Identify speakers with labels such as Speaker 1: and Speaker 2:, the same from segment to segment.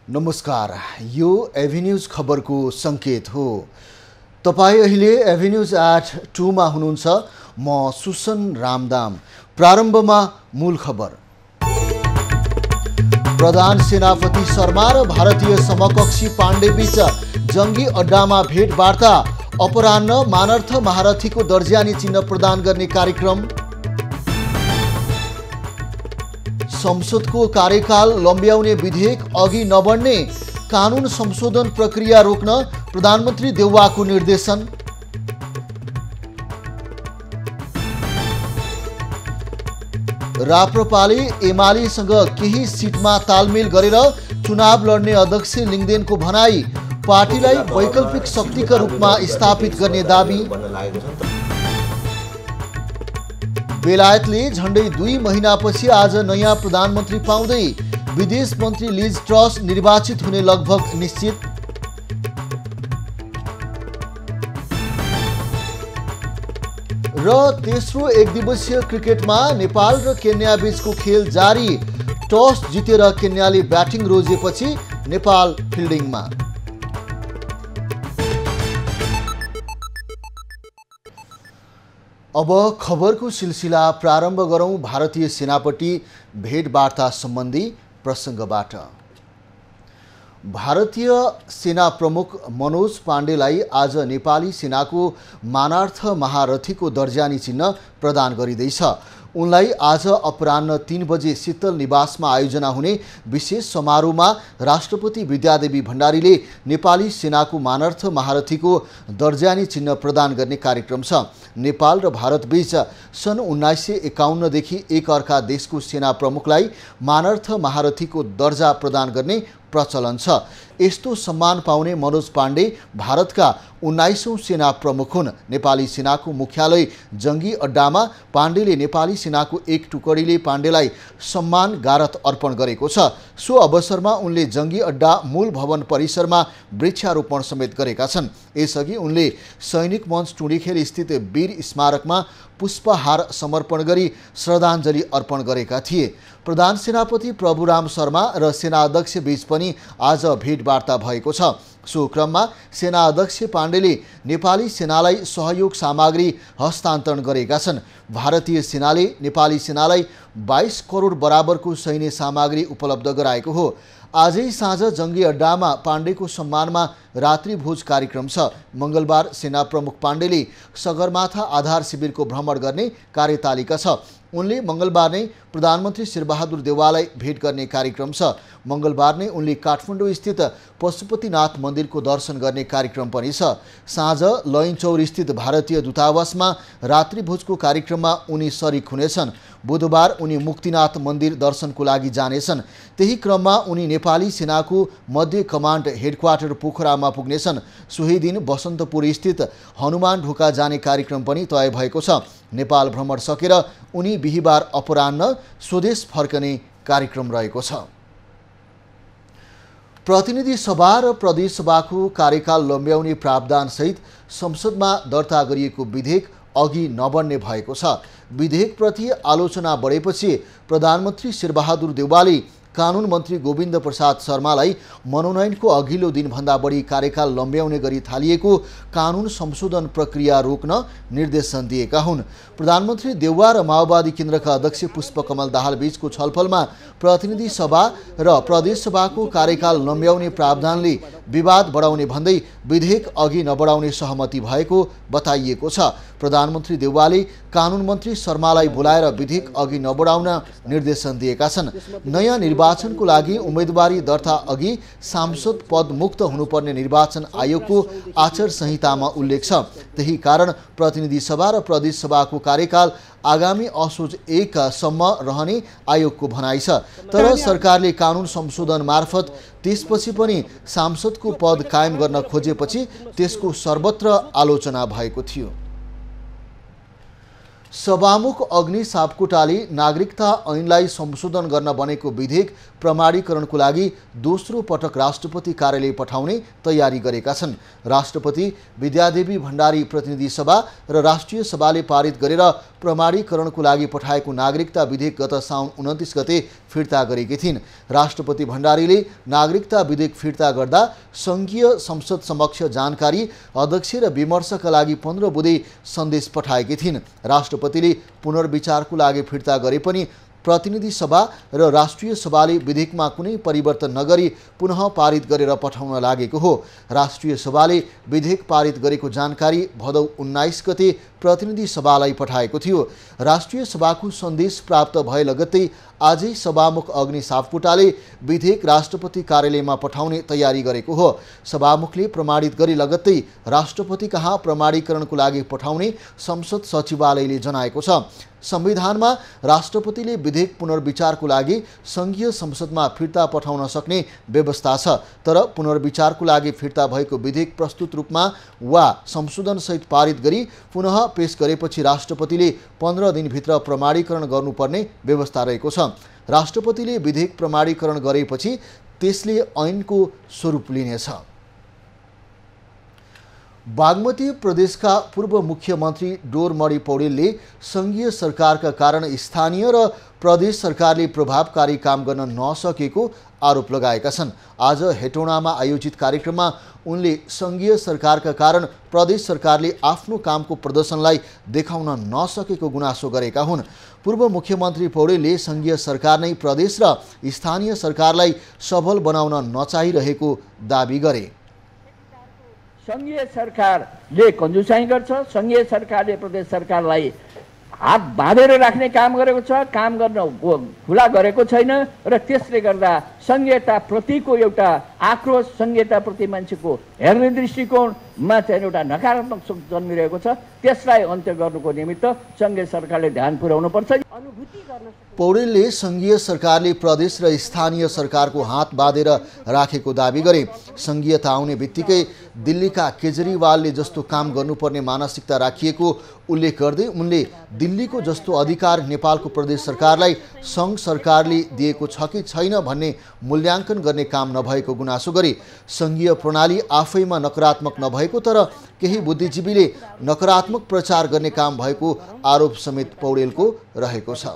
Speaker 1: नमस्कार, यो एभेन्यूज खबरको संकेत हो। तपाई अहिले एभेन्यूज एट 2 मा हुनुहुन्छ। म सुसन रामदाम। प्रारम्भमा मूल खबर। प्रधान सेनापति शर्मा र भारतीय समकक्षी पाण्डे बीच जंगी अड्डामा भेटवार्ता। अपराह्न मानर्थ महारथीको दर्जानी चिन्ह प्रदान गर्ने कार्यक्रम। संसदको कार्यकाल लम्ब्याउने विधेयक अघि नबढ्ने, कानुन संशोधन प्रक्रिया रोक्न प्रधानमन्त्री देउवाको निर्देशन। राप्रपाले एमालेसँग केही सिटमा तालमेल गरेर चुनाव लड्ने अध्यक्ष लिङदेनको भनाई। पार्टीलाई वैकल्पिक शक्तिका रूपमा स्थापित गर्ने दाबी। बेलायतले झण्डै 2 महिनापछि आज नयाँ प्रधानमन्त्री पाउँदै। विदेश मन्त्री लिज ट्रस निर्वाचित हुने लगभग निश्चित। र तेस्रो एकदिवसीय क्रिकेटमा नेपाल र केन्या बीचको खेल जारी। टस जितेर केन्याले ब्याटिङ रोजेपछि नेपाल फिल्डिङमा। अब खबरको सिलसिला प्रारम्भ गरौं भारतीय सेनापति भेटवार्ता सम्बन्धी प्रसङ्गबाट। भारतीय सेना प्रमुख मनोज पाण्डेलाई आज नेपाली सेनाको मानार्थ महारथीको दर्जानी चिन्ह प्रदान गरिँदैछ। उनलाई आज अपराह्न 3 बजे शीतल निवासमा आयोजना हुने विशेष समारोहमा राष्ट्रपति विद्यादेवी भण्डारीले नेपाली सेनाको मानार्थ महारथीको दर्जानी चिन्ह प्रदान गर्ने कार्यक्रम छ। नेपाल र भारत बीच सन् 1951 देखि एक अर्का देशको सेना प्रमुखलाई मानार्थ महारथीको दर्जा प्रदान गर्ने प्रचलन छ। यस्तो सम्मान पाउने मनोज पाण्डे भारतका 19औं सेना प्रमुख हुन्। नेपाली सेनाको मुख्यालय जंगी अड्डामा पाण्डेले नेपाली सेनाको एक टुकडीले पाण्डेलाई सम्मान गारत अर्पण गरेको छ। सो अवसरमा उनले जंगी अड्डा मूल भवन परिसरमा वृक्षारोपण समेत गरेका छन्। यसअघि उनले सैनिक मञ्च टुँडीखेल स्थित वीर स्मारकमा पुष्पहार समर्पण गरी श्रद्धाञ्जली अर्पण गरेका थिए। प्रधान सेनापति प्रभुराम शर्मा र सेना अध्यक्ष बीच पनि आज भेटवार्ता भएको छ। सो क्रममा सेना अध्यक्ष पाण्डेले नेपाली सेनालाई सहयोग सामग्री हस्तान्तरण गरेका छन्। भारतीय सेनाले नेपाली सेनालाई 22 करोड बराबरको सैन्य सामग्री उपलब्ध गराएको हो। आजै साँझ जंगी अड्डामा पाण्डेको सम्मानमा रात्रिभोज कार्यक्रम छ। मंगलबार सेना प्रमुख पाण्डेले सगरमाथा आधार शिविरको भ्रमण गर्ने कार्यतालिका छ। उनले मंगलबार नै प्रधानमन्त्री शेरबहादुर देउवालाई भेट गर्ने कार्यक्रम छ। मंगलबार नै उनले काठमाडौँ स्थित पशुपतिनाथ मन्दिरको दर्शन गर्ने कार्यक्रम पनि छ। साँझ लैनचौर स्थित भारतीय दूतावासमा रात्रिभोजको कार्यक्रममा उनी सरिक हुनेछन्। बुधबार उनी मुक्तिनाथ मन्दिर दर्शनको लागि जानेछन्। त्यही क्रममा उनी नेपाली सेनाको मध्य कमान्ड हेडक्वार्टर पोखरामा पुग्नेछन्। सोही दिन बसन्तपुर स्थित हनुमान ढोका जाने कार्यक्रम पनि तय भएको छ। नेपाल भ्रमण सकेर उनी बिहीबार अपराह्न स्वदेश फर्कने कार्यक्रम रहेको छ। प्रतिनिधि सभा र प्रदेश सभाको कार्यकाल लम्ब्याउने प्रावधानसहित संसदमा दर्ता गरिएको विधेयक अघि नबढ्ने भएको छ। विधेयकप्रति आलोचना बढेपछि प्रधानमन्त्री शेरबहादुर देउवाले कानुन मन्त्री गोविन्द प्रसाद शर्मालाई मनोनयनको अघिल्लो दिनभन्दा बढी कार्यकाल लम्ब्याउने गरी थालिएको कानुन संशोधन प्रक्रिया रोक्न निर्देशन दिएका हुन्। प्रधानमन्त्री देउवा र माओवादी केन्द्रका अध्यक्ष पुष्पकमल दाहाल बीचको छलफलमा प्रतिनिधि सभा र प्रदेश सभाको कार्यकाल लम्ब्याउने प्रावधानले विवाद बढाउने भन्दै विधेयक अघि नबढाउने सहमति भएको बताइएको छ। प्रधानमन्त्री देउवाले कानुन मन्त्री शर्मालाई बोलाएर विधेयक अघि नबढाउन निर्देशन दिएका छन्। नयाँ निर्वाचनको लागि उम्मेदवारी दर्ता अघि सांसद पद मुक्त हुनुपर्ने निर्वाचन आयोगको आचार संहितामा उल्लेख छ। त्यही कारण प्रतिनिधि सभा र प्रदेश सभाको कार्यकाल आगामी असोज 1 सम्म रहने आयोगको भनाइ छ। तर सरकारले कानुन संशोधन मार्फत त्यसपछि पनि सांसदको पद कायम गर्न खोजेपछि त्यसको सर्वत्र आलोचना भएको थियो। सभामुख अग्नि सापकोटाले नागरिकता ऐनलाई संशोधन गर्न बनेको विधेयक प्रमाणीकरणको लागि दोस्रो पटक राष्ट्रपति कार्यालय पठाउने तयारी गरेका छन्। राष्ट्रपति विद्यादेवी भण्डारी प्रतिनिधि सभा र राष्ट्रिय सभाले पारित गरेर प्रमाणीकरणको लागि पठाएको नागरिकता विधेयक गत साउन 29 गते फिर्ता गरेकी थिइन्। राष्ट्रपति भण्डारीले नागरिकता विधेयक फिर्ता गर्दा सङ्घीय संसद समक्ष जानकारी, अध्यक्ष र विमर्शका लागि 15 बुँदे सन्देश पठाएकी थिइन्। राष्ट्रपतिले पुनर्विचारको लागि फिर्ता गरे पनि प्रतिनिधि सभा र राष्ट्रिय सभाले विधेयकमा कुनै परिवर्तन नगरी पुनः पारित गरेर पठाउन लागेको हो। राष्ट्रिय सभाले विधेयक पारित गरेको जानकारी भदौ 19 गते प्रतिनिधि सभालाई पठाएको थियो। राष्ट्रिय सभाको सन्देश प्राप्त भए लगत्तै आजै सभामुख अग्नि सापकोटाले विधेयक राष्ट्रपति कार्यालयमा पठाउने तयारी गरेको हो। सभामुखले प्रमाणित गरे लगत्तै राष्ट्रपति कहाँ प्रमाणीकरणको लागि पठाउने संसद सचिवालयले जनाएको छ। संविधानमा राष्ट्रपतिले विधेयक पुनर्विचारको लागि सङ्घीय संसदमा फिर्ता पठाउन सक्ने व्यवस्था छ, तर पुनर्विचारको लागि फिर्ता भएको विधेयक प्रस्तुत रूपमा वा संशोधनसहित पारित गरी पुनः पेश गरेपछि राष्ट्रपतिले 15 दिनभित्र प्रमाणीकरण गर्नुपर्ने व्यवस्था रहेको छ। राष्ट्रपतिले विधेयक प्रमाणीकरण गरेपछि त्यसले ऐनको स्वरूप लिनेछ। बागमती प्रदेशका पूर्व मुख्यमन्त्री डोरमणि पौडेलले सङ्घीय सरकारका कारण स्थानीय र प्रदेश सरकारले प्रभावकारी काम गर्न नसकेको आरोप लगाएका छन्। आज हेटौडामा आयोजित कार्यक्रममा उनले सङ्घीय सरकारका कारण प्रदेश सरकारले आफ्नो कामको प्रदर्शनलाई देखाउन नसकेको गुनासो गरेका हुन्। पूर्व मुख्यमन्त्री पौडेलले सङ्घीय सरकार नै प्रदेश र स्थानीय सरकारलाई सबल बनाउन नचाहिरहेको दाबी गरे।
Speaker 2: सङ्घीय सरकारले कन्जुसाइ गर्छ, सङ्घीय सरकारले प्रदेश सरकारलाई हात बाँधेर राख्ने काम गरेको छ, काम गर्न खुला गरेको छैन र त्यसले गर्दा सङ्घीयताप्रतिको एउटा आक्रोश, सङ्घीयताप्रति मान्छेको हेर्ने दृष्टिकोणमा चाहिँ एउटा नकारात्मक सोच जन्मिरहेको छ। त्यसलाई अन्त्य गर्नुको निमित्त सङ्घीय सरकारले ध्यान पुर्याउनुपर्छ।
Speaker 1: पौडेलले सङ्घीय सरकारले प्रदेश र स्थानीय सरकारको हात बाँधेर राखेको दाबी गरे। सङ्घीयता आउने बित्तिकै दिल्लीका केजरीवालले जस्तो काम गर्नुपर्ने मानसिकता राखिएको उल्लेख गर्दै उनले दिल्लीको जस्तो अधिकार नेपालको प्रदेश सरकारलाई सङ्घ सरकारले दिएको छ कि छैन भन्ने मूल्याङ्कन गर्ने काम नभएको गुनासो गरे। सङ्घीय प्रणाली आफैमा नकारात्मक नभएको तर केही बुद्धिजीवीले नकारात्मक प्रचार गर्ने काम भएको आरोप समेत पौडेलको रहेको छ।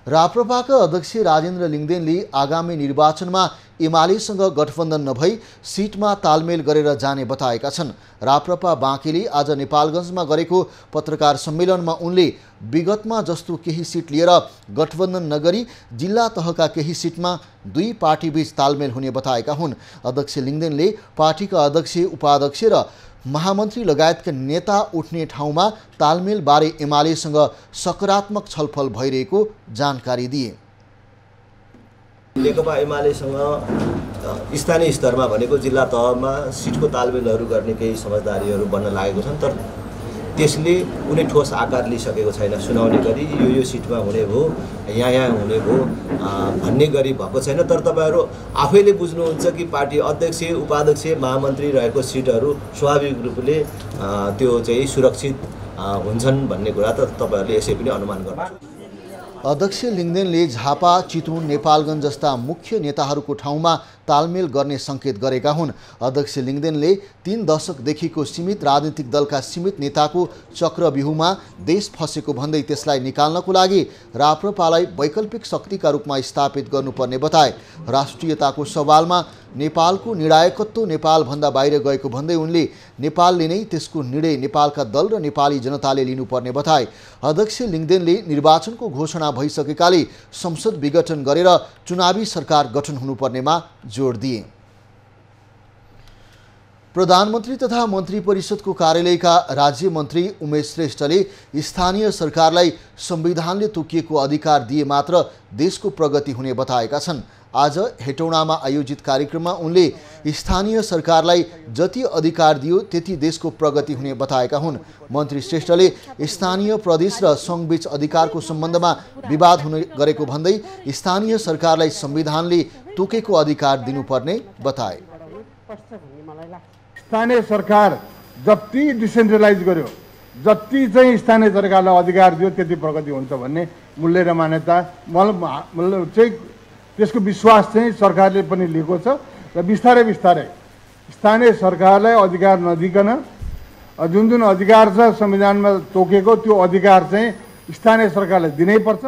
Speaker 1: राप्रपाका अध्यक्ष राजेन्द्र लिङदेनले आगामी निर्वाचनमा एमालेसँग गठबन्धन नभई सिटमा तालमेल गरेर जाने बताएका छन्। राप्रपा बाँकेले आज नेपालगञ्जमा गरेको पत्रकार सम्मेलनमा उनले विगतमा जस्तो केही सिट लिएर गठबन्धन नगरी जिल्ला तहका केही सिटमा दुई पार्टीबीच तालमेल हुने बताएका हुन्। अध्यक्ष लिङदेनले पार्टीका अध्यक्ष, उपाध्यक्ष र महामन्त्री लगायतका नेता उठ्ने ठाउँमा तालमेलबारे एमालेसँग सकारात्मक छलफल भइरहेको जानकारी दिए।
Speaker 3: नेकपा एमालेसँग स्थानीय स्तरमा भनेको जिल्ला तहमा सिटको तालमेलहरू गर्ने केही समझदारीहरू बन्न लागेको छन्, तर त्यसले कुनै ठोस आकार लिइसकेको छैन। सुनाउने गरी यो सिटमा हुने भयो, यहाँ हुने भयो भन्ने गरी भएको छैन। तर तपाईँहरू आफैले बुझ्नुहुन्छ कि पार्टी अध्यक्ष, उपाध्यक्ष, महामन्त्री रहेको सिटहरू स्वाभाविक रूपले त्यो चाहिँ सुरक्षित हुन्छन् भन्ने कुरा त तपाईँहरूले यसै पनि अनुमान गर्नुहुन्छ।
Speaker 1: अध्यक्ष लिङदेनले झापा, चितवन, नेपालगञ्ज जस्ता मुख्य नेताहरूको ठाउँमा तालमेल गर्ने सङ्केत गरेका हुन्। अध्यक्ष लिङदेनले 3 दशकदेखिको सीमित राजनीतिक दलका सीमित नेताको चक्रव्यूहमा देश फसेको भन्दै त्यसलाई निकाल्नको लागि राप्रपालाई वैकल्पिक शक्तिका रूपमा स्थापित गर्नुपर्ने बताए। राष्ट्रियताको सवालमा नेपालको निर्णायकत्व नेपालभन्दा बाहिर गएको भन्दै उनले नेपालले नै त्यसको निर्णय नेपालका दल र नेपाली जनताले लिनुपर्ने बताए। अध्यक्ष लिङदेनले निर्वाचनको घोषणा भइसकेकाले संसद विघटन गरेर चुनावी सरकार गठन हुनुपर्नेमा जोड दिए। प्रधानमन्त्री तथा मन्त्री परिषदको कार्यालयका राज्य मन्त्री उमेश श्रेष्ठले स्थानीय सरकारलाई संविधानले तोकिएको अधिकार दिए मात्र देशको प्रगति हुने बताएका छन्। आज हेटौडामा आयोजित कार्यक्रममा उनले स्थानीय सरकारलाई जति अधिकार दियो त्यति देशको प्रगति हुने बताएका हुन्। मन्त्री श्रेष्ठले स्थानीय, प्रदेश र सङ्घबीच अधिकारको सम्बन्धमा विवाद हुने गरेको भन्दै स्थानीय सरकारलाई संविधानले तोकेको अधिकार दिनुपर्ने बताए।
Speaker 4: स्थानीय सरकार जति डिसेन्ट्रलाइज गर्यो जति चाहिँ स्थानीय सरकारलाई अधिकार दियो त्यति प्रगति हुन्छ भन्ने मूल्य र मान्यता मतलब चाहिँ त्यसको विश्वास चाहिँ सरकारले पनि लिएको छ र बिस्तारै बिस्तारै स्थानीय सरकारलाई अधिकार नदिकन जुन जुन अधिकार छ संविधानमा तोकेको त्यो अधिकार चाहिँ स्थानीय सरकारलाई दिनै पर्छ।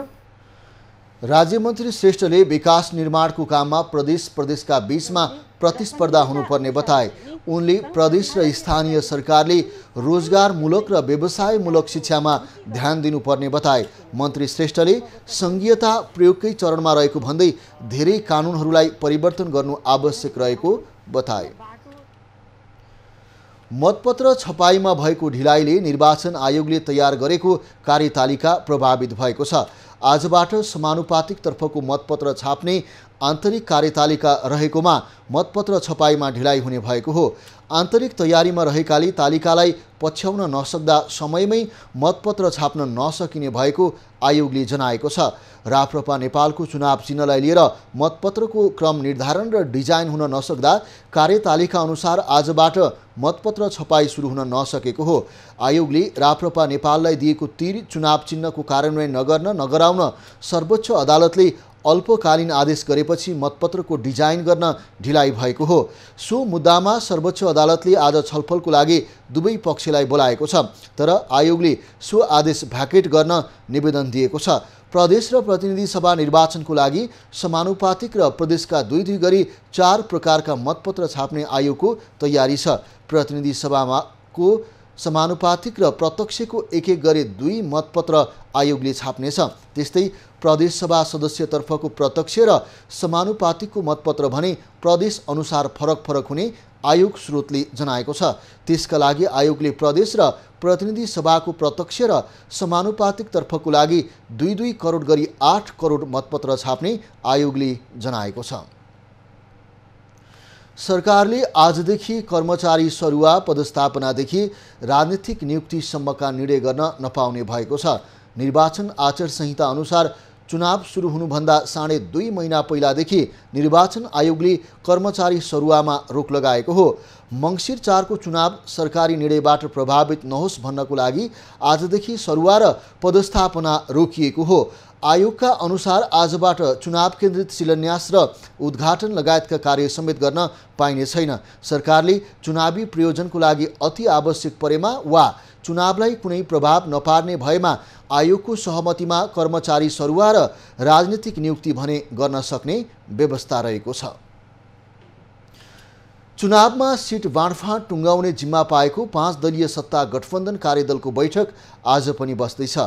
Speaker 1: राज्यमन्त्री श्रेष्ठले विकास निर्माणको काममा प्रदेशका बीचमा प्रतिस्पर्धा हुनुपर्ने बताए। उनले प्रदेश र स्थानीय सरकारले रोजगारमूलक र व्यवसायमूलक शिक्षामा ध्यान दिनुपर्ने बताए। मन्त्री श्रेष्ठले संघीयता प्रयोगकै चरणमा रहेको भन्दै धेरै कानुनहरूलाई परिवर्तन गर्नु आवश्यक रहेको बताए। मतपत्र छपाईमा भएको ढिलाइले निर्वाचन आयोगले तयार गरेको कार्यतालिका प्रभावित भएको छ। आजबाट समानुपातिक तर्फको मतपत्र छाप्ने आन्तरिक कार्यतालिका रहेकोमा मतपत्र छपाईमा ढिलाइ हुने भएको हो। आन्तरिक तयारीमा रहेकाले तालिकालाई पछ्याउन नसक्दा समयमै मतपत्र छाप्न नसकिने भएको आयोगले जनाएको छ। राप्रपा नेपालको चुनाव चिन्हलाई लिएर मतपत्रको क्रम निर्धारण र डिजाइन हुन नसक्दा कार्यतालिका अनुसार आजबाट मतपत्र छपाई सुरु हुन नसकेको हो। आयोगले राप्रपा नेपाललाई दिएको तीर चुनाव चिन्हको कार्यान्वयन नगराउन सर्वोच्च अदालतले अल्पकालीन आदेश गरेपछि मतपत्रको डिजाइन गर्न ढिलाइ भएको हो। सो मुद्दामा सर्वोच्च अदालतले आज छलफलको लागि दुवै पक्षलाई बोलाएको छ, तर आयोगले सो आदेश भ्याकेट गर्न निवेदन दिएको छ। प्रदेश र प्रतिनिधि सभा निर्वाचनको लागि समानुपातिक र प्रदेशका दुई गरी 4 प्रकारका मतपत्र छाप्ने आयोगको तयारी छ। प्रतिनिधि सभाको समानुपातिक र प्रत्यक्षको एक गरी 2 मतपत्र आयोगले छाप्नेछ। त्यस्तै प्रदेश सभा सदस्यतर्फको प्रत्यक्ष र समानुपातिकको मतपत्र भने प्रदेश अनुसार फरक हुने आयोग स्रोतले जनाएको छ। त्यसका लागि आयोगले प्रदेश र प्रतिनिधि सभाको प्रत्यक्ष र समानुपातिक तर्फको लागि 2 करोड गरी 8 करोड मतपत्र छाप्ने आयोगले जनाएको छ। सरकारले आजदेखि कर्मचारी सरुवा पदस्थापनादेखि राजनीतिक नियुक्तिसम्मका निर्णय गर्न नपाउने भएको छ। निर्वाचन आचार संहिता अनुसार चुनाव सुरु हुनुभन्दा 2.5 महिना पहिलादेखि निर्वाचन आयोगले कर्मचारी सरुवामा रोक लगाएको हो। मङ्सिर 4 को चुनाव सरकारी निर्णयबाट प्रभावित नहोस् भन्नको लागि आजदेखि सरुवा र पदस्थापना रोकिएको हो। आयोगका अनुसार आजबाट चुनाव केन्द्रित शिलान्यास र उद्घाटन लगायतका कार्य समेत गर्न पाइने छैन। सरकारले चुनावी प्रयोजनको लागि अति आवश्यक परेमा वा चुनावलाई कुनै प्रभाव नपार्ने भएमा आयोगको सहमतिमा कर्मचारी सरुवा र राजनीतिक नियुक्ति भने गर्न सक्ने व्यवस्था रहेको छ। चुनावमा सिट बाँडफाँड टुङ्गाउने जिम्मा पाएको 5 दलीय सत्ता गठबन्धन कार्यदलको बैठक आज पनि बस्दैछ।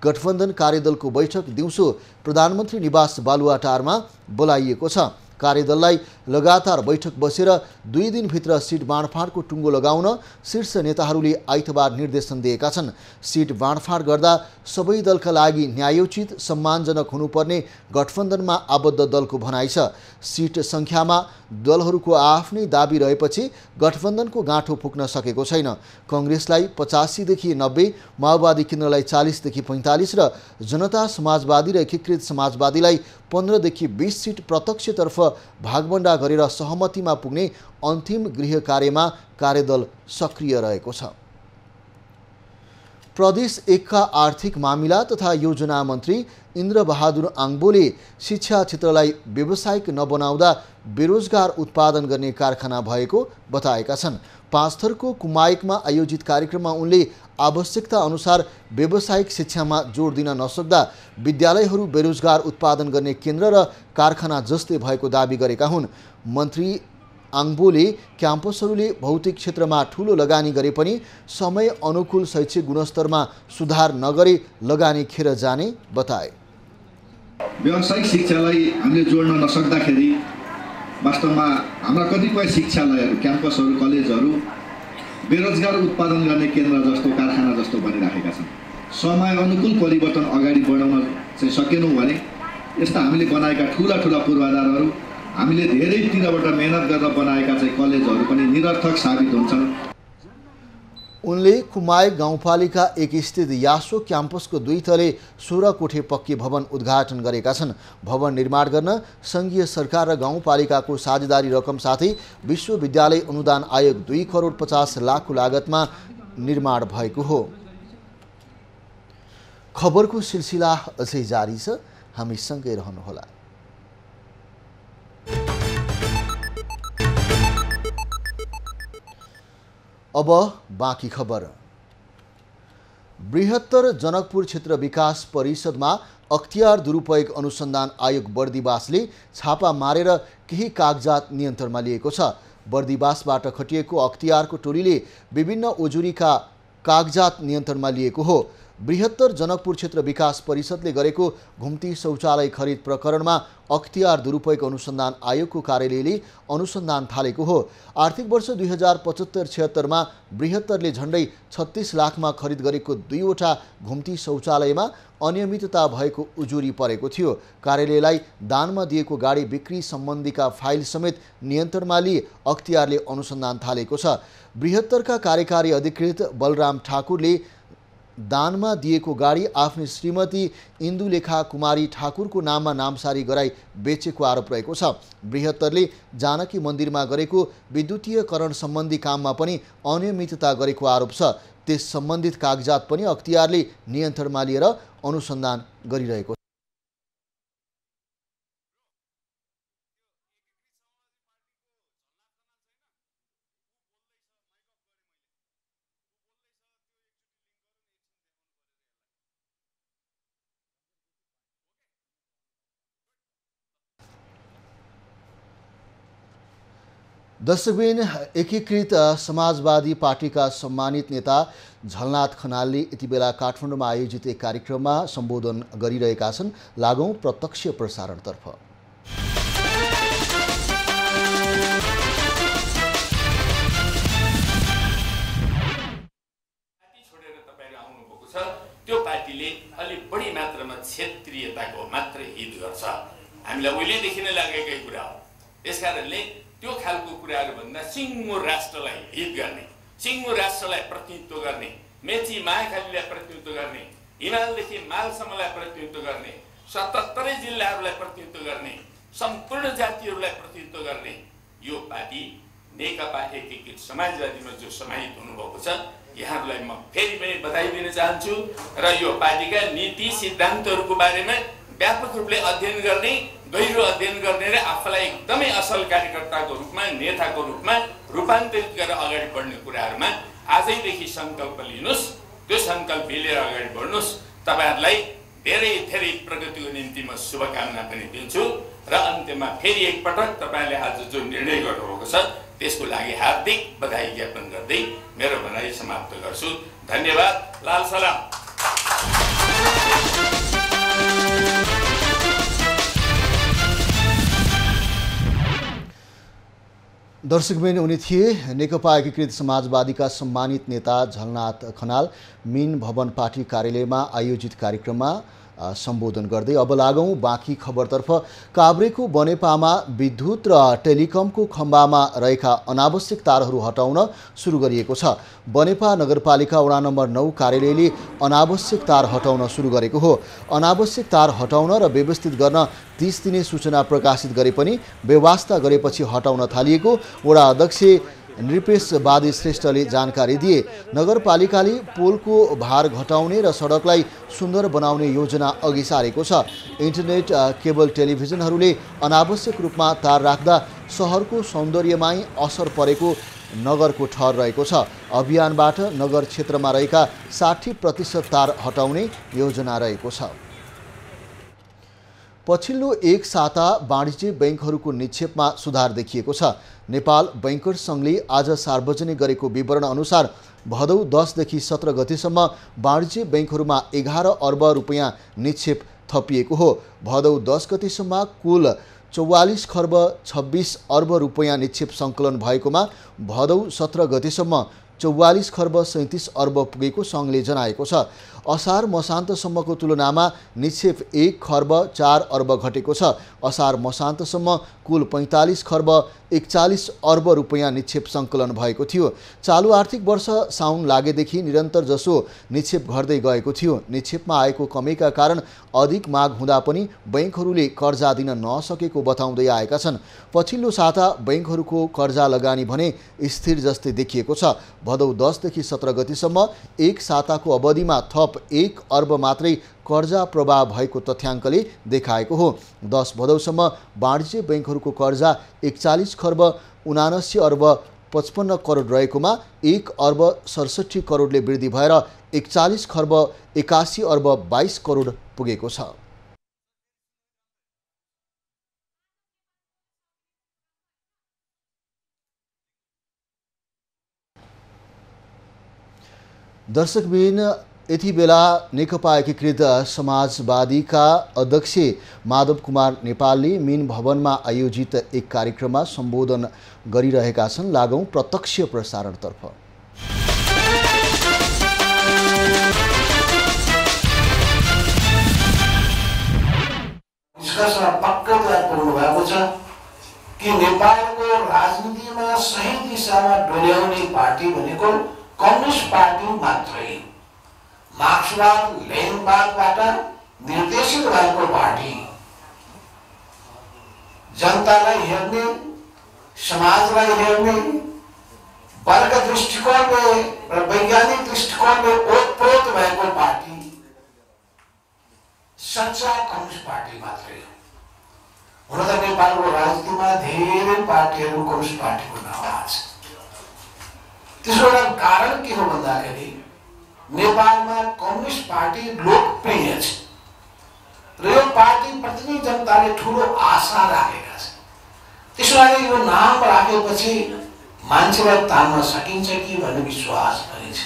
Speaker 1: गठबन्धन कार्यदलको बैठक दिउँसो प्रधानमन्त्री निवास बालुवाटारमा बोलाइएको छ। कार्यदललाई लगातार बैठक बसेर 2 दिनभित्र सिट बाँडफाँडको टुङ्गो लगाउन शीर्ष नेताहरूले आइतबार निर्देशन दिएका छन्। सिट बाँडफाँड गर्दा सबै दलका लागि न्यायोचित सम्मानजनक हुनुपर्ने गठबन्धनमा आबद्ध दलको भनाइ छ। सिट सङ्ख्यामा दलहरूको आफ्नै दाबी रहेपछि गठबन्धनको गाँठो पुग्न सकेको छैन। कङ्ग्रेसलाई 85 देखि 90, माओवादी केन्द्रलाई 40 देखि 45 र जनता समाजवादी र एकीकृत समाजवादीलाई 15 देखि 20 सिट प्रत्यक्षतर्फ भागबण्डा गरेर सहमतिमा पुग्ने अन्तिम गृह कार्यमा कार्यदल सक्रिय रहेको छ। प्रदेश 1 का आर्थिक मामिला तथा योजना मन्त्री इन्द्रबहादुर आङबोले शिक्षा क्षेत्रलाई व्यावसायिक नबनाउँदा बेरोजगार उत्पादन गर्ने कारखाना भएको बताएका छन्। 5 थरको कुमाईकमा आयोजित कार्यक्रममा उनले आवश्यकता अनुसार व्यावसायिक शिक्षामा जोड दिन नसक्दा विद्यालयहरू बेरोजगार उत्पादन गर्ने केन्द्र र कारखाना जस्तै भएको दाबी गरेका हुन्। मन्त्री आङबोले क्याम्पसहरूले भौतिक क्षेत्रमा ठूलो लगानी गरे पनि समय अनुकूल शैक्षिक गुणस्तरमा सुधार नगरे लगानी खेर जाने बताए।
Speaker 5: व्यावसायिक शिक्षालाई हामीले जोड्न नसक्दाखेरि वास्तवमा हाम्रा कतिपय शिक्षालयहरू, क्याम्पसहरू, कलेजहरू बेरोजगार उत्पादन गर्ने केन्द्र जस्तो, कारखाना जस्तो बनिराखेका छन्। समय अनुकूल परिवर्तन अगाडि बढाउन चाहिँ सकेनौँ भने यस्ता हामीले बनाएका ठुला पूर्वाधारहरू, हामीले धेरैतिरबाट मेहनत गरेर बनाएका चाहिँ कलेजहरू पनि निरर्थक साबित हुन्छन्।
Speaker 1: उनले कुमाई गाउँपालिका 1 स्थित यासो क्याम्पसको 2 तले 16 कोठे पक्की भवन उद्घाटन गरेका छन्। भवन निर्माण गर्न सङ्घीय सरकार र गाउँपालिकाको साझेदारी रकम साथै विश्वविद्यालय अनुदान आयोग 2 करोड 50 लाखको लागतमा निर्माण भएको हो। खबरको सिलसिला अझै जारी छ, हामी सँगै रहनुहोला। अब बाँकी खबर। बृहत्तर जनकपुर क्षेत्र विकास परिषदमा अख्तियार दुरुपयोग अनुसन्धान आयोग बर्दिवासले छापा मारेर केही कागजात नियन्त्रणमा लिएको छ। बर्दिवासबाट खटिएको अख्तियारको टोलीले विभिन्न उजुरीका कागजात नियन्त्रणमा लिएको हो। बृहत्तर जनकपुर क्षेत्र विकास परिषदले गरेको घुम्ती शौचालय खरिद प्रकरणमा अख्तियार दुरुपयोग अनुसन्धान आयोगको कार्यालयले अनुसन्धान थालेको हो। आर्थिक वर्ष 2075-76मा बृहत्तरले झण्डै 36 लाखमा खरिद गरेको 2वटा घुम्ती शौचालयमा अनियमितता भएको उजुरी परेको थियो। कार्यालयलाई दानमा दिएको गाडी बिक्री सम्बन्धीका फाइल समेत नियन्त्रणमा लिए अख्तियारले अनुसन्धान थालेको छ। बृहत्तरका कार्यकारी अधिकृत बलराम ठाकुरले दानमा दिएको गाडी आफ्नी श्रीमती इन्दुलेखा कुमारी ठाकुरको नाममा नामसारी गराई बेचेको आरोप रहेको छ। बृहत्तरले जानकी मन्दिरमा गरेको विद्युतीयकरण सम्बन्धी काममा पनि अनियमितता गरेको आरोप छ। त्यस सम्बन्धित कागजात पनि अख्तियारले नियन्त्रणमा लिएर अनुसन्धान गरिरहेको छ। दर्शकबिन, एकीकृत समाजवादी पार्टीका सम्मानित नेता झलनाथ खनालले यति बेला काठमाडौँमा आयोजित एक कार्यक्रममा सम्बोधन गरिरहेका छन्। लागौं प्रत्यक्ष प्रसारणतर्फ।
Speaker 6: त्यो पार्टीले अलिक बढी मात्रामा क्षेत्रीयताको मात्र हित गर्छ। हामीलाई उहिलेदेखि नै लागेकै कुरा हो। त्यसकारणले त्यो खालको कुराहरू भन्दा सिङ्गो राष्ट्रलाई हित गर्ने, सिङ्गो राष्ट्रलाई प्रतिनिधित्व गर्ने, मेची महाखालीलाई प्रतिनिधित्व गर्ने, हिमालदेखि मालसम्मलाई प्रतिनिधित्व गर्ने, 77 जिल्लाहरूलाई प्रतिनिधित्व गर्ने, सम्पूर्ण जातिहरूलाई प्रतिनिधित्व गर्ने यो पार्टी नेकपा एकीकृत समाजवादीमा जो समाहित हुनुभएको छ, यहाँहरूलाई म फेरि पनि बधाई दिन चाहन्छु र यो पार्टीका नीति सिद्धान्तहरूको बारेमा व्यापक रूपले अध्ययन गर्ने, गहिरो अध्ययन गर्ने र आफूलाई एकदमै असल कार्यकर्ताको रूपमा, नेताको रूपमा रूपान्तरित गरेर अगाडि बढ्ने कुराहरूमा आजैदेखि सङ्कल्प लिनुहोस्। त्यो सङ्कल्प लिएर अगाडि बढ्नुहोस्। तपाईँहरूलाई धेरै धेरै प्रगतिको निम्ति म शुभकामना पनि दिन्छु र अन्त्यमा फेरि एकपटक तपाईँले आज जो निर्णय गर्नुभएको छ त्यसको लागि हार्दिक बधाई ज्ञापन गर्दै मेरो भनाइ समाप्त गर्छु। धन्यवाद। लाल सलाम।
Speaker 1: दर्शकबिन, उनी थिए नेकपा एकीकृत समाजवादीका सम्मानित नेता झलनाथ खनाल। मिन भवन पार्टी कार्यालयमा आयोजित कार्यक्रममा सम्बोधन गर्दै। अब लागौं बाँकी खबरतर्फ। काभ्रेको बनेपामा विद्युत र टेलिकमको खम्बामा रहेका अनावश्यक तारहरू हटाउन सुरु गरिएको छ। बनेपा नगरपालिका वडा नम्बर 9 कार्यालयले अनावश्यक तार हटाउन सुरु गरेको हो। अनावश्यक तार हटाउन र व्यवस्थित गर्न 30 दिने सूचना प्रकाशित गरे पनि व्यवस्था गरेपछि हटाउन थालिएको वडा अध्यक्ष नृपेश बादी श्रेष्ठले जानकारी दिए। नगरपालिकाले पोलको भार घटाउने र सडकलाई सुन्दर बनाउने योजना अघि सारेको छ। इन्टरनेट केबल टेलिभिजनहरूले अनावश्यक रूपमा तार राख्दा सहरको सौन्दर्यमै असर परेको नगरको ठहर रहेको छ। अभियानबाट नगर क्षेत्रमा रहेका 60% तार हटाउने योजना रहेको छ। पछिल्लो एक साता वाणिज्य बैंकहरूको निक्षेपमा सुधार देखिएको छ। नेपाल बैंकर्स सङ्घले आज सार्वजनिक गरेको विवरण अनुसार भदौ 10 देखि 17 गतेसम्म वाणिज्य बैंकहरूमा 11 अर्ब रुपियाँ निक्षेप थपिएको हो। भदौ 10 गतेसम्म कुल 44 खर्ब 26 अर्ब रुपियाँ निक्षेप सङ्कलन भएकोमा भदौ 17 गतेसम्म 44 खर्ब 37 अर्ब पुगेको सङ्घले जनाएको छ। असार मसान्तसम्मको तुलनामा निक्षेप 1 खर्ब 4 अर्ब घटेको छ। असार मसान्तसम्म कुल 45 खर्ब 41 अर्ब रुपियाँ निक्षेप सङ्कलन भएको थियो। चालु आर्थिक वर्ष साउन लागेदेखि निरन्तर जसो निक्षेप घट्दै गएको थियो। निक्षेपमा आएको कमीका कारण अधिक माग हुँदा पनि बैंकहरूले कर्जा दिन नसकेको बताउँदै आएका छन्। पछिल्लो साता बैंकहरूको कर्जा लगानी भने स्थिर जस्तै देखिएको छ। भदौ 10 देखि 17 गतिसम्म एक साताको अवधिमा थप 1 अर्ब मात्रै कर्जा प्रवाह भएको तथ्याङ्कले देखाएको हो। 10 भदौसम्म वाणिज्य बैंकहरूको कर्जा 41 खर्ब 79 अर्ब 55 करोड रहेकोमा 1 अर्ब 67 करोडले वृद्धि भएर 41 खर्ब 81 अर्ब 22 करोड पुगेको छ। दर्शकबिन यति बेला नेकपा एकीकृत समाजवादीका अध्यक्ष माधव कुमार नेपालले मीन भवनमा आयोजित एक कार्यक्रममा सम्बोधन गरिरहेका छन्। लागौं प्रत्यक्ष प्रसारणतर्फ।
Speaker 7: निष्कर्षमा पक्कै कुरा पुग्नु भएको छ कि नेपालको राजनीतिमा सही दिशामा डोल्याउने पार्टी भनेको कम्युनिस्ट पार्टी मात्रै। मार्क्सवाद लेनिनवादबाट निर्देशित भएको पार्टी, जनतालाई हेर्ने, समाजलाई हेर्ने, वर्ग दृष्टिकोणले र वैज्ञानिक दृष्टिकोणले ओतप्रोत भएको पार्टी सच्चा कम्युनिस्ट पार्टी मात्रै हो। हुन त नेपालको राजनीतिमा धेरै पार्टीहरू कम्युनिस्ट पार्टीको नाम आएको छ। त्यसको एउटा कारण के हो भन्दाखेरि नेपालमा कम्युनिस्ट पार्टी लोकप्रिय छ र यो पार्टीप्रति जनताले ठुलो आशा राखेका छन्। त्यसैले यो नाम राखेपछि मान्छेलाई तान्न सकिन्छ कि भन्ने विश्वास पनि छ।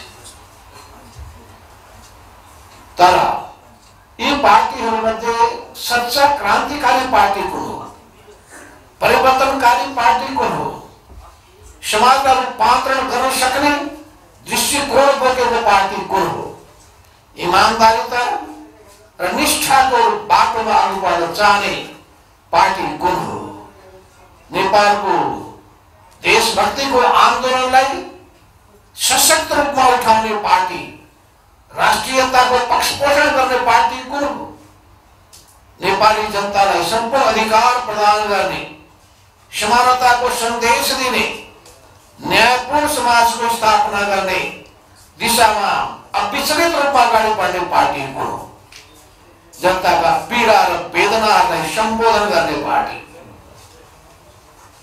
Speaker 7: तर यी पार्टीहरूमध्ये सच्चा क्रान्तिकारी पार्टी कुन हो, परिवर्तनकारी पार्टी कुन हो, समाजलाई रूपान्तरण गर्न सक्ने दृष्टिकोण बोकेको पार्टी कुन हो, इमानदारिता र निष्ठाको बाटोमा अघि बढ्न चाहने पार्टी कुन हो, नेपालको देशभक्तिको आन्दोलनलाई सशक्त रूपमा उठाउने पार्टी, राष्ट्रियताको पक्षपोषण गर्ने पार्टी कुन हो, नेपाली जनतालाई सम्पूर्ण अधिकार प्रदान गर्ने, समानताको सन्देश दिने, न्यायपूर्ण समाजको स्थापना गर्ने दिशामा अविचलित रूपमा अगाडि बढ्ने पार्टी कुन हो, जनताका पीडा र वेदनाहरूलाई सम्बोधन गर्ने पार्टी,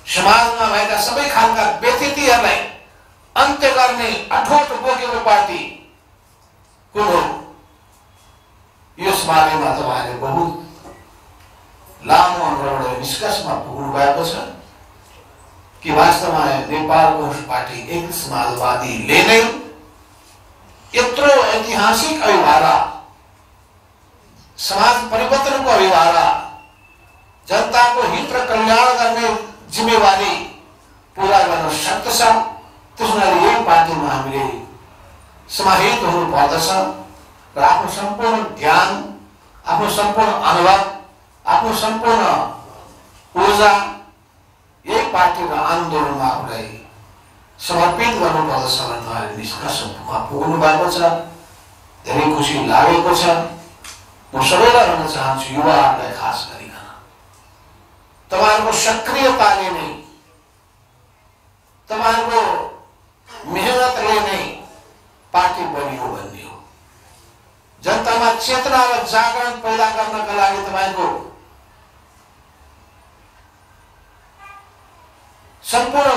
Speaker 7: समाजमा भएका सबै खालका व्यथितिहरूलाई अन्त्य गर्ने अठोट बोकेको पार्टी कुन हो। यस बारेमा तपाईहरुले बहुत लामो अनुभवबाट निष्कर्षमा पुग्नु भएको छ कि वास्तवमा नेपालको पार्टी एक समाजवादीले नै यत्रो ऐतिहासिक अभिभारा, समाज परिवर्तनको अभिभारा, जनताको हित र कल्याण गर्ने जिम्मेवारी पूरा गर्न सक्दछ। त्यसैले यही पार्टीमा हामीले समाहित हुनु पर्दछ र आफ्नो सम्पूर्ण ज्ञान, आफ्नो सम्पूर्ण अनुभव, आफ्नो सम्पूर्ण ऊर्जा यही पार्टी र आन्दोलनमा आफूलाई समर्पित गर्नुपर्दछ भनेर निष्कर्षमा पुग्नु भएको छ। धेरै खुसी लागेको छ। म सबैलाई भन्न चाहन्छु, युवाहरूलाई खास गरिकन तपाईहरुको सक्रियताले नै, तपाईहरुको मेहनतले नै पार्टी बनियो भन्ने हो। जनतामा चेतना र जागरण पैदा गर्नका लागि तपाईको सम्पूर्ण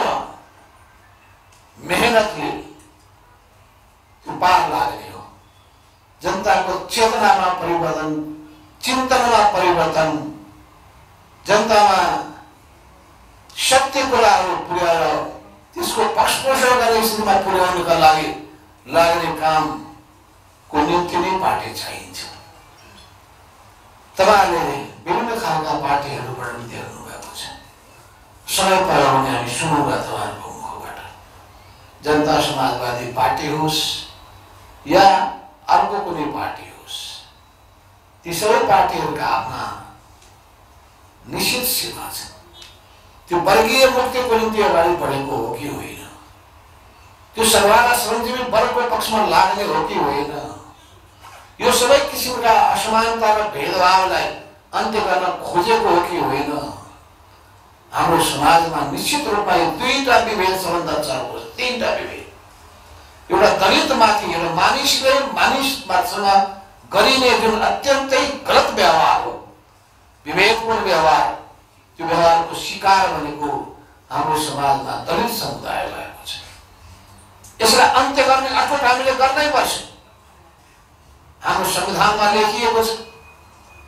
Speaker 7: मेहनतले पार लाग्ने हो। जनताको चेतनामा परिवर्तन, चिन्तनमा परिवर्तन, जनतामा सत्य कुराहरू पुर्याएर त्यसको पक्षपोषण गर्ने स्थितिमा पुर्याउनका लागि लाग्ने कामको निम्ति नै पार्टी चाहिन्छ। तपाईहरुले विभिन्न खालका पार्टीहरूबाट देख्नु भएको छ। समय पर्यो भने हामी सुनौँला तपाईहरुको मुखबाट। जनता समाजवादी पार्टी होस् या अर्को कुनै पार्टी होस्, ती सबै पार्टीहरूका आफ्ना निश्चित सीमा छ। त्यो वर्गीय मुक्तिको निम्ति अगाडि बढेको हो कि होइन, त्यो सर्वहारा श्रमजीवी वर्गको पक्षमा लाग्ने हो कि होइन, यो सबै किसिमका असमानता र भेदभावलाई अन्त्य गर्न खोजेको हो कि होइन। हाम्रो समाजमा निश्चित रूपमा यो दुईटा विभेद सबभन्दा चर्को, तीनटा विभेद। एउटा दलितमाथि एउटा मानिससँग गरिने जुन अत्यन्तै गलत व्यवहार हो, विवेकपूर्ण व्यवहार, त्यो व्यवहारको शिकार भनेको हाम्रो समाजमा दलित समुदाय भएको छ। यसलाई अन्त्य गर्ने अठोट हामीले गर्नै पर्छ। हाम्रो संविधानमा लेखिएको छ,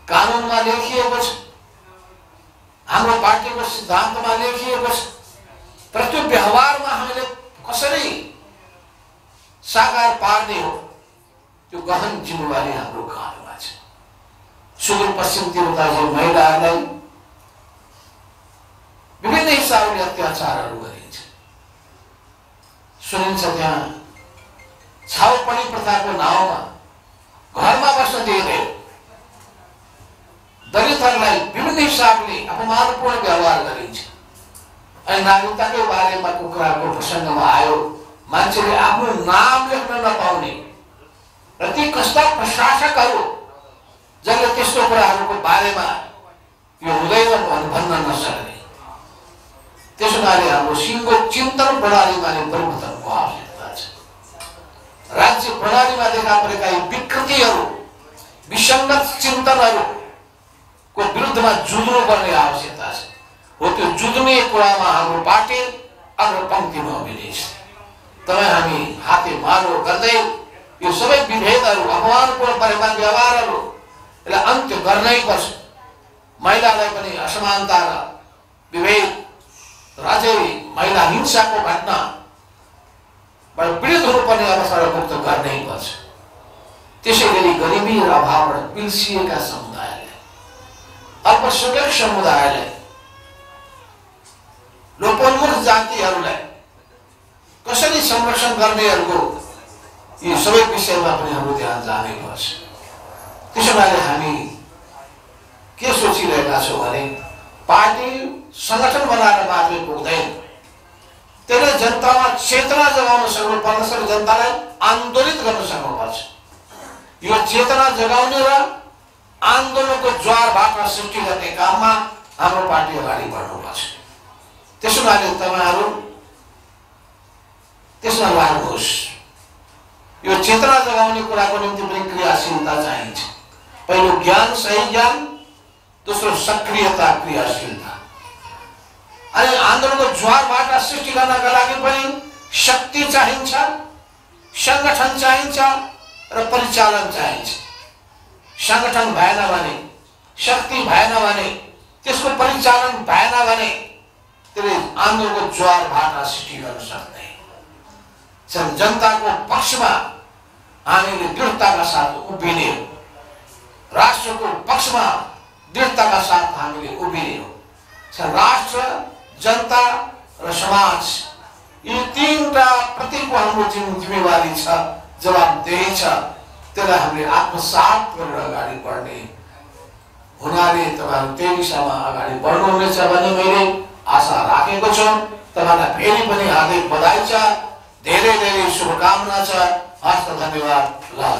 Speaker 7: कानुनमा लेखिएको छ, हाम्रो पार्टीको सिद्धान्तमा लेखिएको छ, तर त्यो व्यवहारमा हामीले कसरी साकार पार्ने हो, त्यो गहन जिम्मेवारी हाम्रो काँधमा छ। सुदूरपश्चिमतिर महिलाहरूलाई विभिन्न हिसाबले अत्याचारहरू गरिन्छ। सुनिन्छ त्यहाँ छाउपडी प्रथाको नाउँमा घरमा बस्न दिँदैन, दलितहरूलाई विभिन्न हिसाबले अपमानपूर्ण व्यवहार गरिन्छ। अनि नागरिकताकै बारेमा कुराको प्रसङ्गमा आयो, मान्छेले आफ्नो नाम लेख्न नपाउने र ती कस्ता प्रशासकहरू जसले त्यस्तो कुराहरूको बारेमा यो हुँदैन भन्न नसक्ने। त्यसो हुनाले हाम्रो सिङ्गो चिन्तन प्रणालीमा परिवर्तनको आवश्यकता छ। राज्य प्रणालीमा देखा परेका यी विकृतिहरू, विसङ्गत चिन्तनहरूको विरुद्धमा जुझ्नु पर्ने आवश्यकता छ। हो त्यो जुझ्ने कुरामा हाम्रो पार्टी अग्र पङ्क्तिमा उभिनेछ। तपाईँ हामी हाते मालो गर्दै यो सबै विभेदहरू, अपमानपूर्ण परिमाण व्यवहारहरू यसलाई अन्त्य गर्नै पर्छ। महिलालाई पनि असमानता र विभेद राज्यले महिला हिंसाको घटनाबाट पीडित हुनुपर्ने अवस्थालाई मुक्त गर्नै पर्छ। त्यसै गरी गरिबी र अभावबाट पिल्सिएका समुदायलाई, अल्पसङ्ख्यक समुदायलाई, लोपोन्मुख जातिहरूलाई कसरी संरक्षण गर्नेहरूको यी सबै विषयमा पनि हाम्रो ध्यान जानै पर्छ। त्यसो भएर हामी के सोचिरहेका छौँ भने पार्टी संगठन बनाएर मात्रै पुग्दैन, त्यसले जनतामा चेतना जगाउन सक्नुपर्छ, जनतालाई आन्दोलित गर्न सक्नुपर्छ। यो चेतना जगाउने र आन्दोलनको ज्वारबाट सृष्टि गर्ने काममा हाम्रो पार्टी अगाडि बढ्नुपर्छ। त्यसो भए तपाईँहरू त्यसमा लाग्नुहोस्। यो चेतना जगाउने कुराको निम्ति पनि क्रियाशीलता चाहिन्छ। पहिलो ज्ञान, सही ज्ञान, दोस्रो सक्रियता, क्रियाशीलता। अनि आन्दोलनको ज्वारबाट सृष्टि गर्नका लागि पनि शक्ति चाहिन्छ, संगठन चाहिन्छ र परिचालन चाहिन्छ। संगठन भएन भने, शक्ति भएन भने, त्यसको परिचालन भएन भने त्यसले आन्दोलनको ज्वारबाट सृष्टि गर्न सक्दैन। जनताको पक्षमा हामीले दृढताका साथ उभिने हो, राष्ट्रको पक्षमा दृढताका साथ हामीले उभिने हो। राष्ट्र, जनता र समाज, यी तीनटा प्रतिको हाम्रो जिम्मेवारी छ, जवाबदेही छ। त्यसलाई हामीले आत्मसात गरेर अगाडि बढ्ने हुनाले तपाईँहरू त्यही दिशामा अगाडि बढ्नुहुनेछ भन्ने मैले आशा राखेको छु। तपाईँलाई फेरि पनि हार्दिक बधाई छ, धेरै धेरै शुभकामना छ। हस्त धन्यवाद। लाल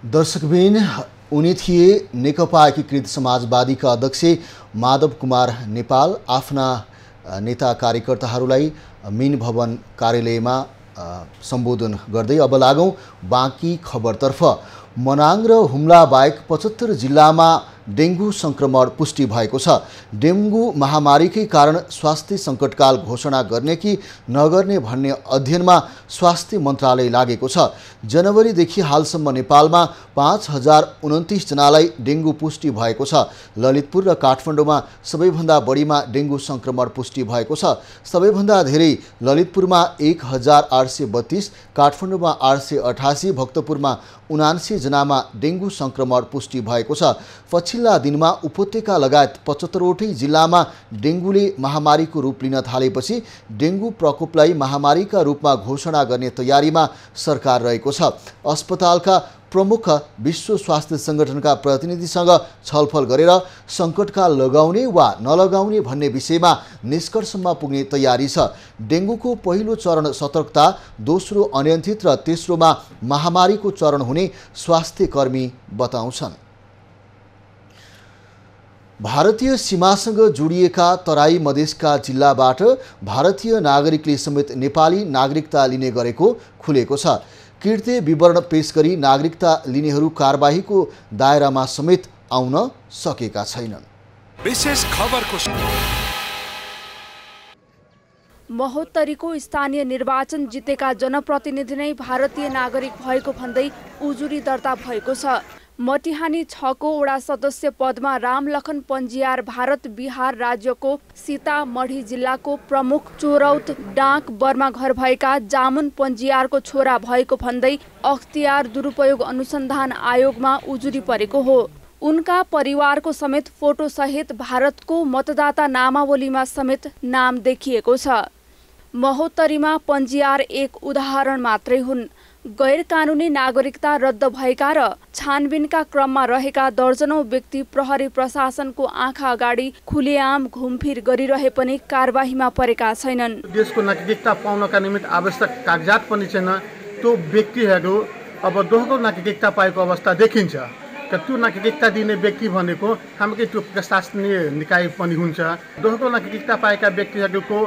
Speaker 1: दर्शकबिन, उनी थिए नेकपा एकीकृत समाजवादीका अध्यक्ष माधव कुमार नेपाल। आफ्ना नेता कार्यकर्ताहरूलाई मिन भवन कार्यालयमा सम्बोधन गर्दै। अब लागौँ बाँकी खबरतर्फ। मनाङ र हुम्ला बाहेक 75 जिल्लामा डेङ्गु संक्रमण पुष्टि भएको छ। डेङ्गु महामारीकै कारण स्वास्थ्य सङ्कटकाल घोषणा गर्ने कि नगर्ने भन्ने अध्ययनमा स्वास्थ्य मन्त्रालय लागेको छ। जनवरीदेखि हालसम्म नेपालमा 5029 जनालाई डेङ्गु पुष्टि भएको छ। ललितपुर र काठमाडौँमा सबैभन्दा बढीमा डेङ्गु संक्रमण पुष्टि भएको छ। सबैभन्दा धेरै ललितपुरमा 1832, काठमाडौँमा 888, भक्तपुरमा 79 जनामा डेङ्गु संक्रमण पुष्टि भएको छ। पछिल्ला दिनमा उपत्यका लगायत 75वटै जिल्लामा डेङ्गुले महामारीको रूप लिन थालेपछि डेङ्गु प्रकोपलाई महामारीका रूपमा घोषणा गर्ने तयारीमा सरकार रहेको छ। अस्पतालका प्रमुख विश्व स्वास्थ्य सङ्गठनका प्रतिनिधिसँग छलफल गरेर सङ्कटकाल लगाउने वा नलगाउने भन्ने विषयमा निष्कर्षमा पुग्ने तयारी छ। डेङ्गुको पहिलो चरण सतर्कता, दोस्रो अनियन्त्रित र तेस्रोमा महामारीको चरण हुने स्वास्थ्य कर्मी बताउँछन्। भारतीय सीमासँग जोडिएका तराई मधेसका जिल्लाबाट भारतीय नागरिकले समेत नेपाली नागरिकता लिने गरेको खुलेको छ। कृत्य विवरण पेश गरी नागरिकता लिनेहरू कारबाहीको दायरामा समेत आउन सकेका छैनन्।
Speaker 8: विशेष खबरको
Speaker 9: महोत्तरीको स्थानीय निर्वाचन जितेका जनप्रतिनिधि नै भारतीय नागरिक भएको भन्दै उजुरी दर्ता भएको छ। मटिहानी 6 को वडा सदस्य पदमा रामलखन पन्जियार भारत बिहार राज्यको सीतामढी जिल्लाको प्रमुख चोरौत डाँक बर्मा घर भएका जामुन पन्जियारको छोरा भएको भन्दै अख्तियार दुरुपयोग अनुसन्धान आयोगमा उजुरी परेको हो। उनका परिवारको समेत फोटो सहित भारतको मतदाता नामावलीमा समेत नाम देखिएको छ। महोत्तरीमा पन्जियार एक उदाहरण मात्रै हुन्। गैर कानुनी नागरिकता रद्द भएका र छानबिनका क्रममा रहेका दर्जनौं व्यक्ति प्रहरी प्रशासनको आँखा अगाडि खुलेआम घुमफिर गरिरहे पनि कारबाहीमा परेका छैनन्।
Speaker 4: देशको नागरिकता पाउनका निमित्त आवश्यक कागजात पनि छैन। त्यो व्यक्तिहरू अब दोहोरो नागरिकता पाएको अवस्था देखिन्छ। त्यो नागरिकता दिने व्यक्ति भनेको हाम्रो त्यो प्रशासनीय निकाय पनि हुन्छ। दोहोरो नागरिकता पाएका व्यक्तिहरूको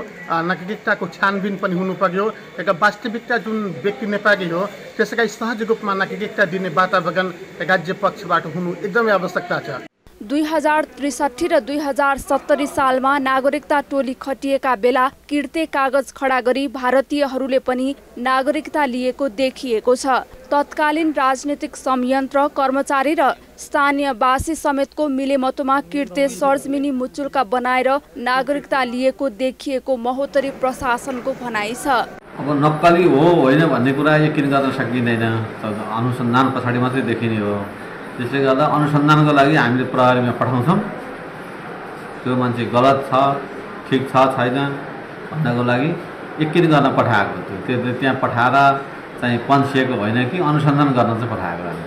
Speaker 4: नागरिकताको छानबिन पनि हुनु पर्यो। एउटा वास्तविकता जुन व्यक्ति नेपाली हो त्यसलाई सहज रूपमा नागरिकता दिने वातावरण राज्य पक्षबाट हुनु एकदमै आवश्यकता छ।
Speaker 9: 2063 र 2070 सालमा नागरिकता टोली खटिएका बेला किर्ते कागज खडा गरी भारतीयहरूले पनि नागरिकता लिएको देखिएको छ। तत्कालीन राजनीतिक संयन्त्र कर्मचारी र स्थानीयवासी समेतको मिलेमतोमा किर्ते सर्जमिनी मुचुल्का बनाएर नागरिकता लिएको देखिएको महोत्तरी प्रशासनको भनाइ छ।
Speaker 10: अब नक्कली हो होइन भन्ने कुरा यकिन गर्न सकिँदैन। अनुसन्धान पछाडि मात्रै देखिने हो। त्यसले गर्दा अनुसन्धानको लागि हामीले प्रहरीमा पठाउँछौँ। त्यो मान्छे गलत छ ठिक छ छैन भन्नको लागि यकिन गर्न पठाएको त्यो त्यहाँ पठाएर चाहिँ पन्सिएको होइन कि अनुसन्धान गर्न चाहिँ पठाएको होइन।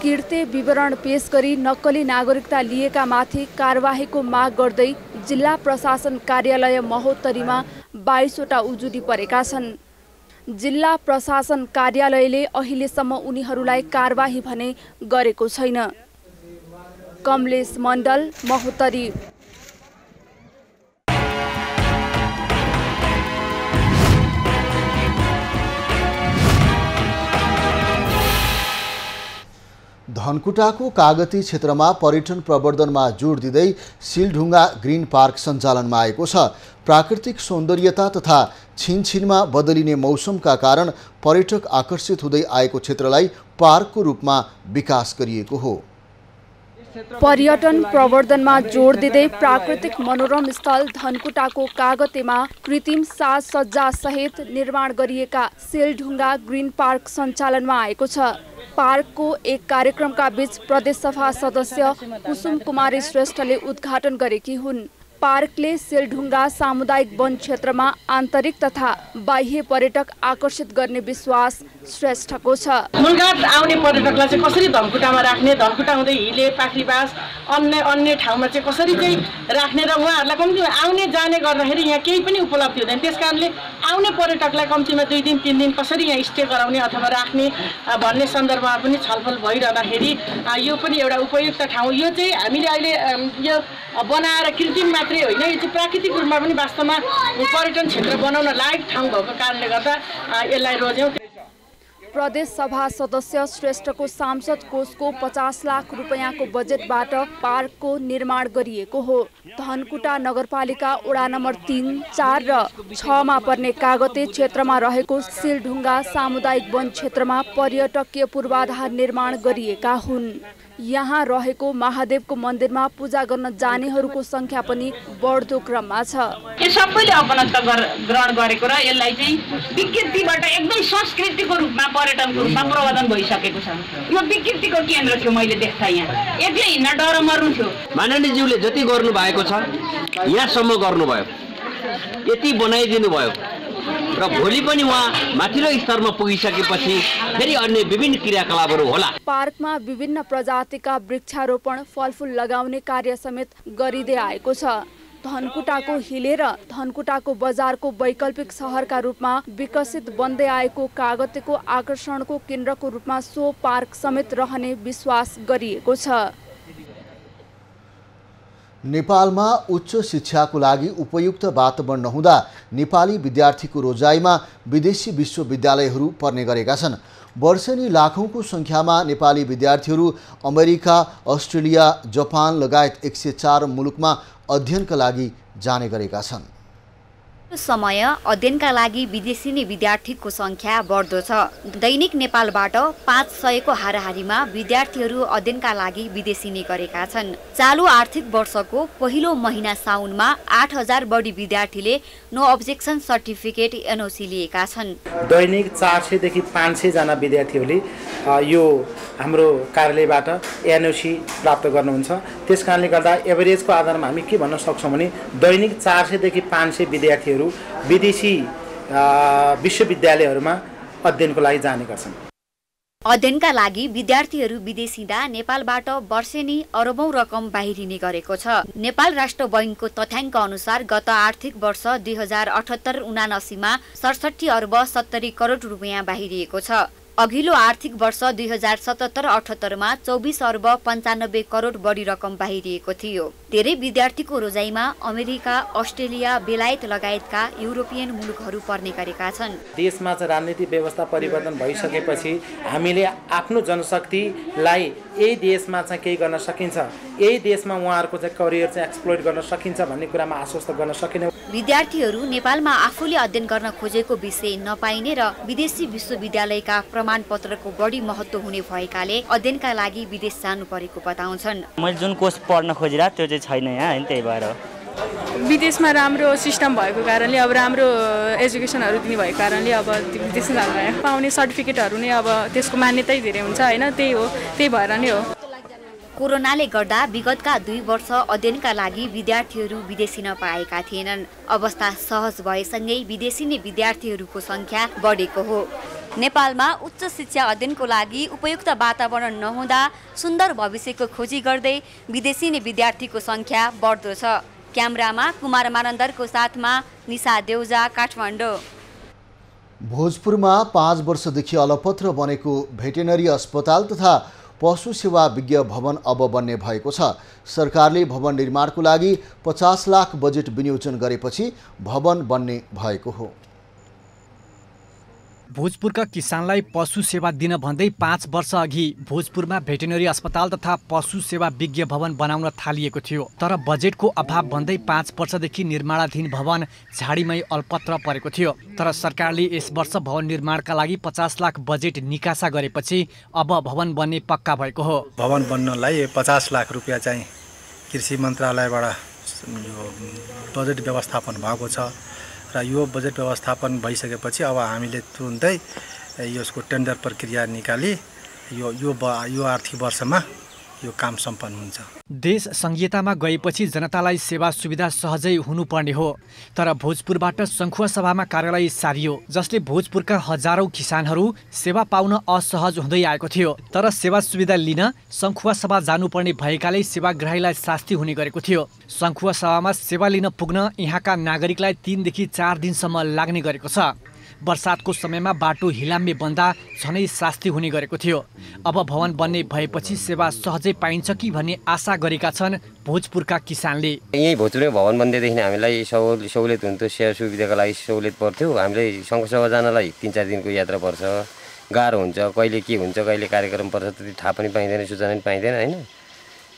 Speaker 9: किर्ते विवरण पेश गरी नक्कली नागरिकता लिएका माथि कारबाहीको माग गर्दै जिल्ला प्रशासन कार्यालय महोत्तरीमा 22 वटा उजुरी परेका छन्। जिल्ला प्रशासन कार्यालयले अहिलेसम्म उनीहरूलाई कारबाही भने गरेको छैन। कमलेश मण्डल, महोत्तरी।
Speaker 1: धनकुटाको कागती क्षेत्रमा पर्यटन प्रवर्धनमा जोड दिँदै सिलढुङ्गा ग्रीन पार्क सञ्चालनमा आएको छ। प्राकृतिक सौन्दर्यता तथा छिनछिनमा बदलिने मौसमका कारण पर्यटक आकर्षित हुँदै आएको क्षेत्रलाई पार्कको रूपमा विकास गरिएको हो।
Speaker 9: पर्यटन प्रवर्धनमा जोड दिँदै प्राकृतिक मनोरम स्थल धनकुटाको कागतेमा कृत्रिम साजसज्जा सहित निर्माण गरिएका सिलढुङ्गा ग्रीन पार्क सञ्चालनमा आएको छ। पार्कको एक कार्यक्रमका बीच प्रदेश सभा सदस्य कुसुम कुमारी श्रेष्ठले उद्घाटन गरेकी हुन्। पार्कले सिलढुङ्गा सामुदायिक वन क्षेत्रमा आन्तरिक तथा बाह्य पर्यटक आकर्षित गर्ने विश्वास श्रेष्ठको छ।
Speaker 11: मुलगात आउने पर्यटकलाई चाहिँ कसरी धनकुटामा राख्ने, धनकुटा हुँदै हिले पाखरीबास अन्य ठाउँमा चाहिँ कसरी चाहिँ राख्ने र उहाँहरूलाई कम्तीमा आउने जाने गर्दाखेरि यहाँ केही पनि उपलब्धि हुँदैन। त्यसकारणले आउने पर्यटकलाई कम्तीमा 2 दिन 3 दिन कसरी यहाँ स्टे गराउने अथवा राख्ने भन्ने सन्दर्भमा पनि छलफल भइरहँदाखेरि यो पनि एउटा उपयुक्त ठाउँ। यो चाहिँ हामीले अहिले यो बनाएर कृत्रिम मात्रै होइन, यो चाहिँ प्राकृतिक रूपमा पनि वास्तवमा पर्यटन क्षेत्र बनाउन लायक ठाउँ भएको कारणले गर्दा यसलाई रोज्यौँ।
Speaker 9: प्रदेश सभा सदस्य श्रेष्ठको सांसद कोषको 50 लाख रुपैयाँको बजेटबाट पार्कको निर्माण गरिएको हो। धनकुटा नगरपालिका वडा नम्बर 3, 4 र 6 मा पर्ने कागते क्षेत्रमा रहेको सिलढुङ्गा सामुदायिक वन क्षेत्रमा पर्यटकीय पूर्वाधार निर्माण गरिएका हुन्। यहाँ रहेको महादेवको मन्दिरमा पूजा गर्न जानेहरूको संख्या पनि बढ्दो क्रममा छ।
Speaker 12: यो सबैले अपनत्व ग्रहण गरेको र यसलाई चाहिँ विकृतिबाट एकदम संस्कृतिको रूपमा पर्यटनको रूपमा प्रवर्धन भइसकेको छ। यो विकृतिको केन्द्र थियो मैले देख्दा। यहाँ एक्लै हिँड्न डर मर्नु थियो।
Speaker 13: माननीयज्यूले जति गर्नु भएको छ यहाँसम्म गर्नुभयो, यति बनाइदिनु भयो र भोलि पनि उहाँ माथिल्लो स्तरमा पुगिसकेपछि फेरि अन्य विभिन्न क्रियाकलापहरू होला।
Speaker 9: पार्कमा विभिन्न प्रजातिका वृक्षारोपण फलफुल लगाउने कार्य समेत गरिँदै आएको छ। धनकुटाको हिले र धनकुटाको बजारको वैकल्पिक सहरका रूपमा विकसित बन्दै आएको कागतेको आकर्षणको केन्द्रको रूपमा सो पार्क समेत रहने विश्वास गरिएको छ।
Speaker 1: नेपालमा उच्च शिक्षाको लागि उपयुक्त वातावरण नहुँदा नेपाली विद्यार्थीको रोजाइमा विदेशी विश्वविद्यालयहरू पर्ने गरेका छन्। वर्षेनी लाखौंको संख्यामा नेपाली विद्यार्थीहरू अमेरिका, अस्ट्रेलिया, जापान लगायत 104 मुलुकमा अध्ययनका लागि जाने गरेका छन्।
Speaker 14: समय अध्ययनका लागि विदेशी विद्यार्थीको संख्या बढ्दो छ। दैनिक नेपालबाट 500 को हाराहारीमा विद्यार्थीहरू अध्ययनका लागि विदेशी गरेका छन्। चालु आर्थिक वर्षको पहिलो महिना साउनमा 8000 बढी विद्यार्थीले नो अब्जेक्सन सर्टिफिकेट एनओसी लिएका छन्।
Speaker 15: दैनिक 400 देखि 500 जना विद्यार्थीहरूले यो हाम्रो कार्यालयबाट एनओसी प्राप्त गर्नुहुन्छ। त्यसकारणले गर्दा एभरेजको आधारमा हामी के भन्न सक्छौं भने दैनिक 400 देखि 500 विद्यार्थीहरू विदेशी विश्वविद्यालयहरूमा अध्ययनको लागि जाने गर्छन्।
Speaker 14: अध्ययनका लागि विद्यार्थीहरू विदेशिँदा नेपालबाट वर्षेनी अरबौं रकम बाहिरिने गरेको छ। नेपाल राष्ट्र बैंकको तथ्याङ्क अनुसार गत आर्थिक वर्ष 2078-79 मा 67 अर्ब 70 करोड रुपैयाँ बाहिरिएको छ। अघिल्लो आर्थिक वर्ष 2077-78 मा 24 अर्ब 95 करोड बढी रकम बाहिरिएको थियो। धेरै विद्यार्थीको रोजाइमा अमेरिका, अस्ट्रेलिया, बेलायत लगायतका युरोपियन मुलुकहरू पर्ने गरेका छन्।
Speaker 15: देशमा चाहिँ राजनीतिक व्यवस्था परिवर्तन भइसकेपछि हामीले आफ्नो जनशक्तिलाई यही देशमा चाहिँ केही गर्न सकिन्छ, यही देशमा उहाँहरूको चाहिँ करियर चाहिँ एक्सप्लोइट गर्न सकिन्छ भन्ने कुरामा आश्वस्त गर्न सकिने।
Speaker 14: विद्यार्थीहरू नेपालमा आफूले अध्ययन गर्न खोजेको विषय नपाइने र विदेशी विश्वविद्यालयका प्रमाणपत्रको बढी महत्त्व हुने भएकाले अध्ययनका लागि विदेश जानु परेको बताउँछन्।
Speaker 16: मैले जुन कोर्स पढ्न खोजिरा त्यो चाहिँ छैन यहाँ, हैन, त्यही भएर
Speaker 17: विदेशमा राम्रो सिस्टम भएको कारणले अब राम्रो एजुकेसनहरू दिने भएको कारणले अब विदेश जानु पाउने सर्टिफिकेटहरू नै अब त्यसको मान्यतै धेरै हुन्छ, हैन, त्यही हो, त्यही भएर नै हो।
Speaker 14: कोरोनाले गर्दा विगतका 2 वर्ष अध्ययनका लागि विद्यार्थीहरू विदेशी नपाएका थिएनन्। अवस्था सहज भएसँगै विदेशी विद्यार्थीहरूको संख्या बढेको हो। नेपालमा उच्च शिक्षा अध्ययनको लागि उपयुक्त वातावरण नहुँदा सुन्दर भविष्यको खोजी गर्दै विदेशी विद्यार्थीको संख्या बढ्दो छ। क्यामेरामा कुमार मानन्दरको साथमा निशा देउजा, काठमाडौँ।
Speaker 1: भोजपुरमा 5 वर्षदेखि अलपत्र बनेको भेटेनरी अस्पताल तथा पशु सेवा विज्ञ भवन अब बन्ने भएको छ। सरकारले भवन निर्माणको लागि 50 लाख बजेट विनियोजन गरेपछि भवन बन्ने भएको हो।
Speaker 18: भोजपुरका किसानलाई पशु सेवा दिन भन्दै 5 वर्ष अघि भोजपुरमा भेटेनरी अस्पताल तथा पशु सेवा विज्ञ भवन बनाउन थालिएको थियो। तर बजेटको अभाव भन्दै 5 वर्षदेखि निर्माणाधीन भवन झाडीमै अल्पत्र परेको थियो। तर सरकारले यस वर्ष भवन निर्माणका लागि 50 लाख बजेट निकासा गरेपछि अब भवन बन्ने पक्का भएको हो।
Speaker 19: भवन बन्नलाई 50 लाख रुपैयाँ चाहिँ कृषि मन्त्रालयबाट यो बजेट व्यवस्थापन भएको छ र यो बजेट व्यवस्थापन भइसकेपछि अब हामीले तुरुन्तै यसको टेन्डर प्रक्रिया निकाली यो आर्थिक वर्षमा यो काम सम्पन्न हुन्छ।
Speaker 18: देश संघीयतामा गएपछि जनतालाई सेवा सुविधा सहजै हुनुपर्ने हो। तर भोजपुरबाट सङ्खुवा सभामा कार्यालय सारियो, जसले भोजपुरका हजारौं किसानहरू सेवा पाउन असहज हुँदै आएको थियो। तर सेवा सुविधा लिन सङ्खुवा सभा जानुपर्ने भएकाले सेवाग्राहीलाई शास्ति हुने गरेको थियो। सङ्खुवा सभामा सेवा लिन पुग्न यहाँका नागरिकलाई 3 देखि 4 दिनसम्म लाग्ने गरेको छ। वर्षातको समयमा बाटो हिलाम्मे बन्दा झनै शास्ति हुने गरेको थियो। अब भवन बन्ने भएपछि सेवा सहजै पाइन्छ कि भन्ने आशा गरेका छन् भोजपुरका किसानले।
Speaker 20: यही भोजपुरमा भवन बन्दैदेखि हामीलाई सहुलियत हुन्थ्यो, सेवा सुविधाको लागि सहुलियत पर्थ्यो। हामीलाई सङ्घसभा जानलाई 3-4 दिनको यात्रा पर्छ, गाह्रो हुन्छ, कहिले के हुन्छ, कहिले कार्यक्रम पर्छ, त्यति थाहा पनि पाइँदैन, सूचना पनि पाइँदैन, हैन।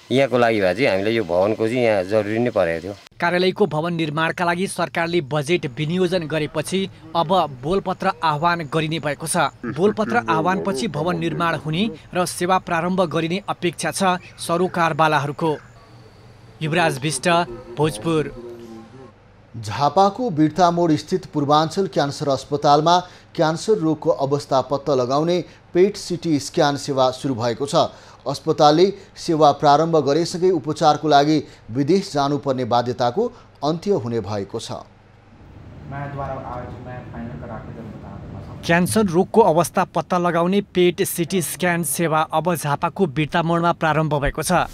Speaker 20: यहाँको लागि भए चाहिँ हामीलाई यो भवनको चाहिँ यहाँ जरुरी नै परेको थियो।
Speaker 18: कार्यालयको भवन निर्माणका लागि सरकारले बजेट विनियोजन गरेपछि अब बोलपत्र आह्वान गरिने भएको छ। बोलपत्र आह्वानपछि भवन निर्माण हुने र सेवा प्रारम्भ गरिने अपेक्षा छ सरोकारवालाहरूको। युवराज विष्ट, भोजपुर।
Speaker 1: झापाको बिर्तामोड स्थित पूर्वाञ्चल क्यान्सर अस्पतालमा क्यान्सर रोगको अवस्था पत्ता लगाउने पेट सिटी स्क्यान सेवा सुरु भएको छ। अस्पतालले सेवा प्रारम्भ गरेसँगै उपचारको लागि विदेश जानुपर्ने बाध्यताको अन्त्य हुने भएको छ।
Speaker 18: क्यान्सर रोगको अवस्था पत्ता लगाउने पेट सिटी स्क्यान सेवा अब झापाको बिर्तामोडमा प्रारम्भ भएको छ।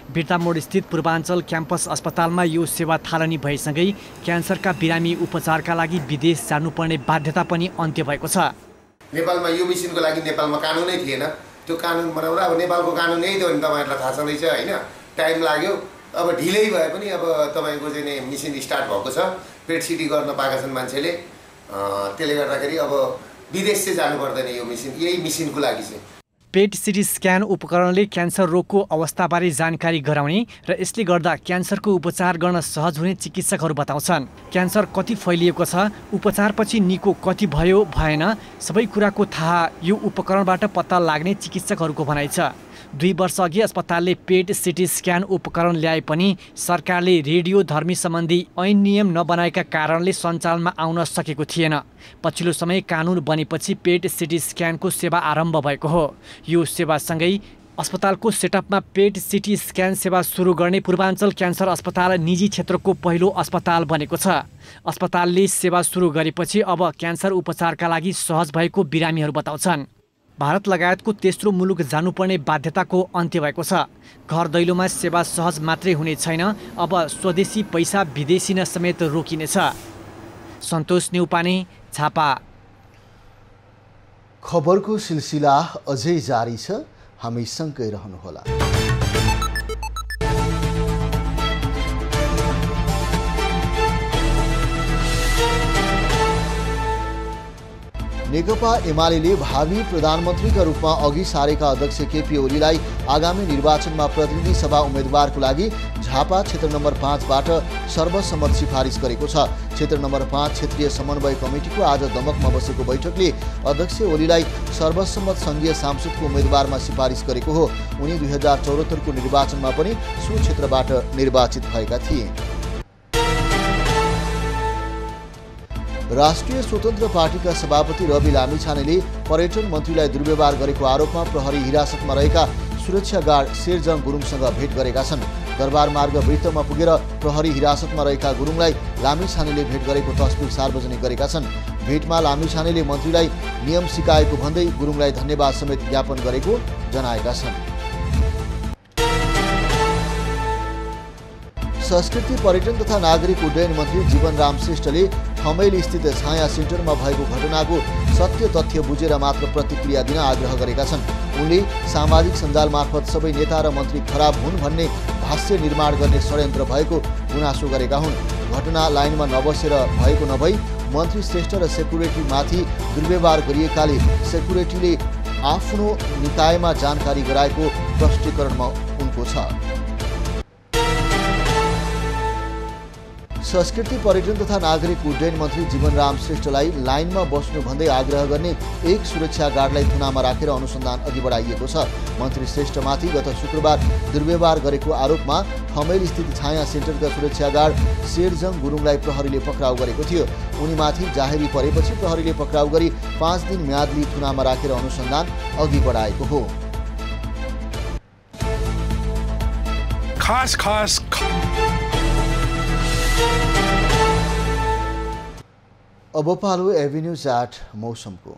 Speaker 18: बिर्तामोड स्थित पूर्वाञ्चल क्याम्पस अस्पतालमा यो सेवा थालनी भएसँगै क्यान्सरका बिरामी उपचारका लागि विदेश जानुपर्ने बाध्यता पनि अन्त्य भएको छ।
Speaker 21: नेपालमा यो मिसिनको लागि नेपालमा कानुनै थिएन। त्यो कानुन बनाउँदा अब नेपालको कानुन यही त हो नि, तपाईँहरूलाई थाहा छँदैछ, हैन। टाइम लाग्यो, अब ढिलै भए पनि अब तपाईँको चाहिँ नि मिसिन स्टार्ट भएको छ, पेट सिटी गर्न पाएका छन् मान्छेले। त्यसले गर्दाखेरि अब विदेश चाहिँ जानु पर्दैन यो मिसिन, यही मिसिनको लागि चाहिँ।
Speaker 18: पेट सिटी स्क्यान उपकरणले क्यान्सर रोगको अवस्थाबारे जानकारी गराउने र यसले गर्दा क्यान्सरको उपचार गर्न सहज हुने चिकित्सकहरू बताउँछन्। क्यान्सर कति फैलिएको छ, उपचारपछि निको कति भयो भएन, सबै कुराको थाहा यो उपकरणबाट पत्ता लाग्ने चिकित्सकहरूको भनाइ छ। 2 वर्ष अघि अस्पतालले पेट सिटी स्क्यान उपकरण ल्याए पनि सरकारले रेडियोधर्मी सम्बन्धी ऐन नियम नबनाएका कारणले सञ्चालनमा आउन सकेको थिएन। पछिल्लो समय कानुन बनेपछि पेट सिटी स्क्यानको सेवा आरम्भ भएको हो। यो सेवासँगै अस्पतालको सेटअपमा पेट सिटी स्क्यान सेवा सुरु गर्ने पूर्वाञ्चल क्यान्सर अस्पताल निजी क्षेत्रको पहिलो अस्पताल बनेको छ। अस्पतालले सेवा सुरु गरेपछि अब क्यान्सर उपचारका लागि सहज भएको बिरामीहरू बताउँछन्। भारत लगायतको तेस्रो मुलुक जानुपर्ने बाध्यताको अन्त्य भएको छ। घर दैलोमा सेवा सहज मात्रै हुने छैन, अब स्वदेशी पैसा विदेशी समेत रोकिनेछ। सन्तोष न्यौपाने, झापा।
Speaker 1: खबरको सिलसिला अझै जारी छ, हामी सँगै रहनुहोला। नेकपा एमाले भावी प्रधानमन्त्रीका रूपमा अघि सारेका अध्यक्ष केपी ओलीलाई आगामी निर्वाचनमा प्रतिनिधि सभा उम्मेदवारको लागि झापा क्षेत्र नम्बर 5बाट सर्वसम्मत सिफारिस गरेको छ। क्षेत्र नम्बर 5 क्षेत्रीय समन्वय कमिटीको आज दमकमा बसेको बैठकले अध्यक्ष ओलीलाई सर्वसम्मत सङ्घीय सांसदको उम्मेदवारमा सिफारिस गरेको हो। उनी 2074 को निर्वाचनमा पनि सो क्षेत्रबाट निर्वाचित भएका थिए। राष्ट्रिय स्वतन्त्र पार्टीका सभापति रवि लामिछानेले पर्यटन मन्त्रीलाई दुर्व्यवहार गरेको आरोपमा प्रहरी हिरासतमा रहेका सुरक्षा गार्ड शेरजङ गुरुङसँग भेट गरेका छन्। दरबार मार्ग वृत्तमा पुगेर प्रहरी हिरासतमा रहेका गुरुङलाई लामिछानेले भेट गरेको तस्बिर सार्वजनिक गरेका छन्। भेटमा लामिछानेले मन्त्रीलाई नियम सिकाएको भन्दै गुरुङलाई धन्यवाद समेत ज्ञापन गरेको जनाएका छन्। संस्कृति पर्यटन तथा नागरिक उड्डयन मन्त्री जीवनराम श्रेष्ठले ठमेल स्थित छाया सेन्टरमा भएको घटनाको सत्य तथ्य बुझेर मात्र प्रतिक्रिया दिन आग्रह गरेका छन्। उनले सामाजिक सञ्जाल मार्फत सबै नेता र मन्त्री खराब हुन् भन्ने भाष्य निर्माण गर्ने षड्यन्त्र भएको गुनासो गरेका हुन्। घटना लाइनमा नबसेर भएको नभई मन्त्री श्रेष्ठ र सेक्युरिटीमाथि दुर्व्यवहार गरिएकाले सेक्युरिटीले आफ्नो निकायमा जानकारी गराएको स्पष्टीकरणमा उनको छ। संस्कृति पर्यटन तथा नागरिक उड्डयन मन्त्री जीवनराम श्रेष्ठलाई लाइनमा बस्नु भन्दै आग्रह गर्ने एक सुरक्षा गार्डलाई थुनामा राखेर अनुसन्धान अघि बढाइएको छ। मन्त्री श्रेष्ठमाथि गत शुक्रबार दुर्व्यवहार गरेको आरोपमा ठमेल स्थित छाया सेन्टरका सुरक्षा गार्ड शेरजङ गुरुङलाई प्रहरीले पक्राउ गरेको थियो। उनीमाथि जाहेरी परेपछि प्रहरीले पक्राउ गरी 5 दिन म्याद लिई थुनामा राखेर अनुसन्धान अघि बढाएको हो। अब पालो एभिन्यूज एट मौसमको।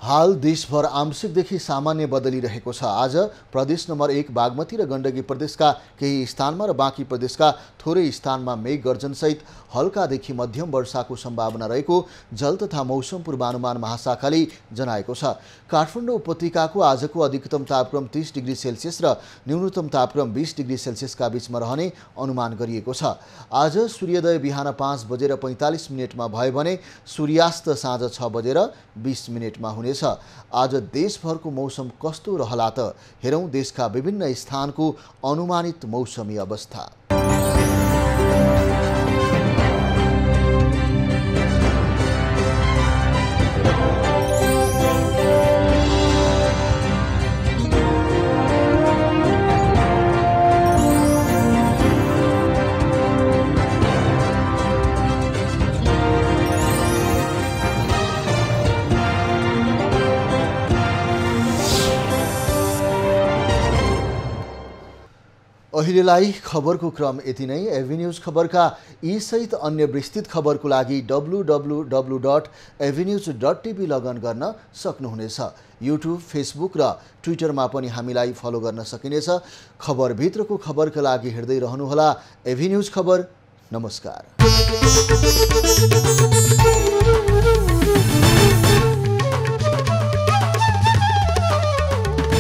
Speaker 1: हाल देशभर आंशिकदेखि सामान्य बदलिरहेको छ। आज प्रदेश नम्बर 1 बागमती र गण्डकी प्रदेशका केही स्थानमा र बाँकी प्रदेशका थोरै स्थानमा मेघ गर्जनसहित हल्कादेखि मध्यम वर्षाको सम्भावना रहेको जल तथा मौसम पूर्वानुमान महाशाखाले जनाएको छ। काठमाडौँ उपत्यकाको आजको अधिकतम तापक्रम 30 डिग्री सेल्सियस र न्यूनतम तापक्रम 20 डिग्री सेल्सियसका बीचमा रहने अनुमान गरिएको छ। आज सूर्योदय बिहान 5:45 भयो भने सूर्यास्त साँझ 6:20 हुनेछ। आज देशभरको मौसम कस्तो रहला त हेरौं देशका विभिन्न स्थानको अनुमानित मौसमी अवस्था। अहिलेलाई खबरको क्रम यति नै। एभिन्यूज खबरका यी सहित अन्य विस्तृत खबरको लागि www.avenews.tv लगइन गर्न सक्नुहुनेछ। युट्युब, फेसबुक र ट्विटरमा पनि हामीलाई फलो गर्न सकिनेछ। खबरभित्रको खबरका लागि हेर्दै रहनुहोला एभिन्यूज खबर। नमस्कार।